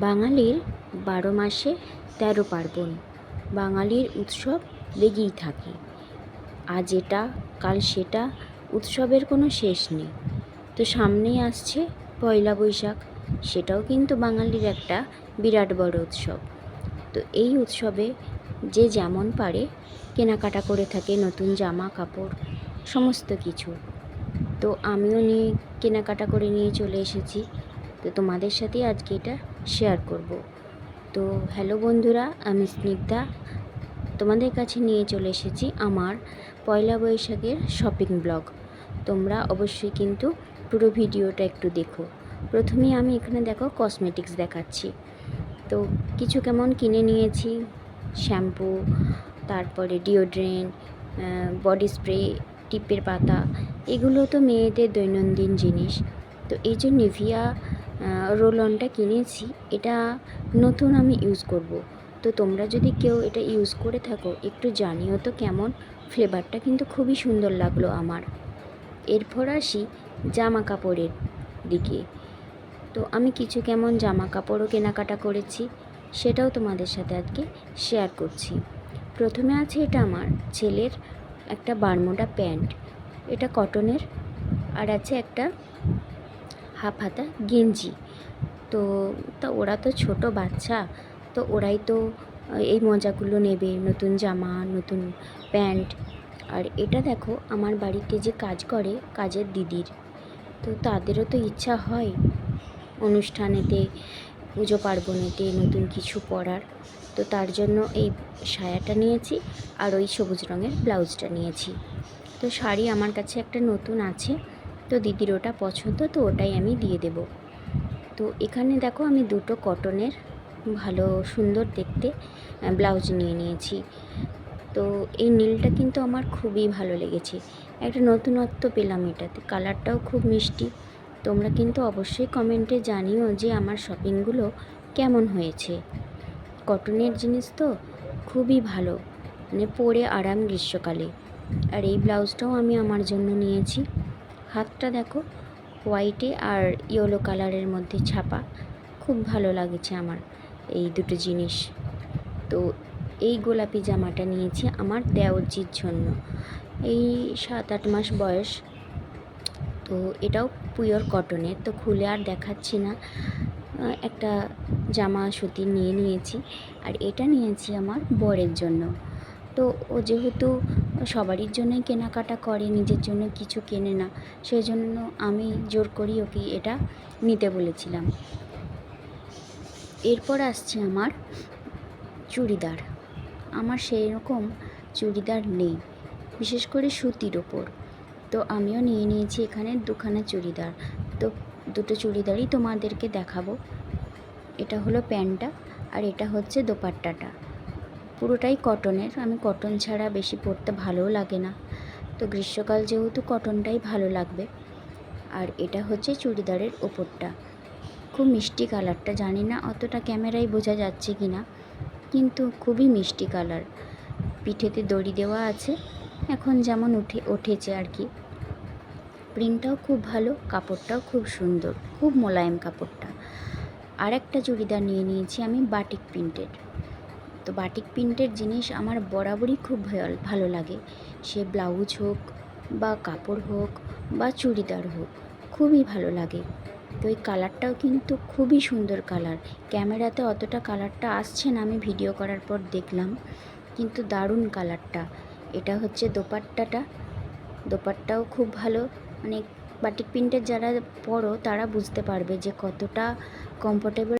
বাঙালির ১২ মাসে ১৩ পার্বণ। বাঙালির উৎসব লেগেই থাকে। আজ এটা কাল সেটা, উৎসবের কোনো শেষ নেই। তো সামনেই আসছে পয়লা বৈশাখ, সেটাও কিন্তু বাঙালির একটা বিরাট বড় উৎসব। তো এই উৎসবে যে যেমন পারে কেনাকাটা করে থাকে, নতুন জামা কাপড় সমস্ত কিছু। তো আমিও কেনাকাটা করে নিয়ে চলে এসেছি। তো তোমাদের সাথে আজকে এটা শেয়ার করব। তো হ্যালো বন্ধুরা, আমি স্নিগ্ধা তোমাদের কাছে নিয়ে চলে এসেছি আমার পয়লা বৈশাখের শপিং ব্লগ। তোমরা অবশ্যই কিন্তু পুরো ভিডিওটা একটু দেখো। প্রথমেই আমি এখানে দেখো কসমেটিক্স দেখাচ্ছি। তো কিছু কেমন কিনে নিয়েছি, শ্যাম্পু, তারপরে ডিওড্রেন্ট, বডি স্প্রে, টিপের পাতা, এগুলো তো মেয়েদের দৈনন্দিন জিনিস। তো এই যে নিভিয়া রোল অনটা কিনেছি, এটা নতুন আমি ইউজ করব। তো তোমরা যদি কেউ এটা ইউজ করে থাকো একটু জানিও তো কেমন। ফ্লেভারটা কিন্তু খুবই সুন্দর লাগলো আমার। এরপর আসি জামা কাপড়ের দিকে। তো আমি কিছু কেমন জামা কাপড়ও কেনাকাটা করেছি, সেটাও তোমাদের সাথে আজকে শেয়ার করছি। প্রথমে আছে এটা আমার ছেলের একটা বারমুডা প্যান্ট, এটা কটনের। আর আছে একটা হাফ হাতা গেঞ্জি। তো ওরা তো ছোট বাচ্চা, তো ওরাই তো এই মজাগুলো নেবে, নতুন জামা, নতুন প্যান্ট। আর এটা দেখো আমার বাড়িতে যে কাজ করে কাজের দিদির, তো তাদেরও তো ইচ্ছা হয় অনুষ্ঠানেতে, পুজো পার্বণেতে নতুন কিছু পরার। তো তার জন্য এই সায়াটা নিয়েছি আর ওই সবুজ রঙের ব্লাউজটা নিয়েছি। তো শাড়ি আমার কাছে একটা নতুন আছে, তো দিদির ওটা পছন্দ, তো ওটাই আমি দিয়ে দেব। তো এখানে দেখো আমি দুটো কটনের ভালো সুন্দর দেখতে ব্লাউজ নিয়ে নিয়েছি। তো এই নীলটা কিন্তু আমার খুবই ভালো লেগেছে, একটা নতুনত্ব পেলাম এটাতে, কালারটাও খুব মিষ্টি। তোমরা কিন্তু অবশ্যই কমেন্টে জানিও যে আমার শপিংগুলো কেমন হয়েছে। কটনের জিনিস তো খুবই ভালো, মানে পরে আরাম গ্রীষ্মকালে। আর এই ব্লাউজটাও আমি আমার জন্য নিয়েছি। হাতটা দেখো হোয়াইটে আর ইয়েলো কালারের মধ্যে ছাপা, খুব ভালো লাগছে আমার এই দুটো জিনিস। তো এই গোলাপি জামাটা নিয়েছি আমার দেওরজির জন্য, এই 7-8 মাস বয়স। তো এটাও পিওর কটনের, তো খুলে আর দেখাচ্ছি না, একটা জামা সুতির নিয়ে নিয়েছি। আর এটা নিয়েছি আমার বরের জন্য। তো ও যেহেতু সবারই জন্যই কেনাকাটা করে, নিজের জন্য কিছু কেনে না, সেই জন্য আমি জোর করি ওকে এটা নিতে বলেছিলাম। এরপর আসছে আমার চুড়িদার। আমার সেই রকম চুড়িদার নেই, বিশেষ করে সুতির ওপর। তো আমিও নিয়ে নিয়েছি এখানে দুখানা চুড়িদার। তো দুটো চুড়িদারই তোমাদেরকে দেখাবো। এটা হলো প্যান্টটা আর এটা হচ্ছে দোপাট্টাটা, পুরোটাই কটনের। আমি কটন ছাড়া বেশি পরতে ভালোও লাগে না, তো গ্রীষ্মকাল যেহেতু কটনটাই ভালো লাগবে। আর এটা হচ্ছে চুড়িদারের ওপরটা, খুব মিষ্টি কালারটা, জানি না অতটা ক্যামেরায় বোঝা যাচ্ছে কি না, কিন্তু খুবই মিষ্টি কালার। পিঠেতে দড়ি দেওয়া আছে, এখন যেমন উঠেছে আর কি। প্রিন্টটাও খুব ভালো, কাপড়টাও খুব সুন্দর, খুব মোলায়েম কাপড়টা। আর একটা চুড়িদার নিয়ে নিয়েছি আমি বাটিক প্রিন্টের। তো বাটিক প্রিন্টের জিনিস আমার বরাবরই খুব ভালো লাগে, সে ব্লাউজ হোক বা কাপড় হোক বা চুড়িদার হোক, খুবই ভালো লাগে। তো এই কালারটাও কিন্তু খুবই সুন্দর কালার, ক্যামেরাতে অতটা কালারটা আসছে না, আমি ভিডিও করার পর দেখলাম, কিন্তু দারুণ কালারটা। এটা হচ্ছে দোপাট্টাটা, দোপাট্টাও খুব ভালো, মানে বাটিক প্রিন্টের যারা পরো তারা বুঝতে পারবে যে কতটা কমফোর্টেবল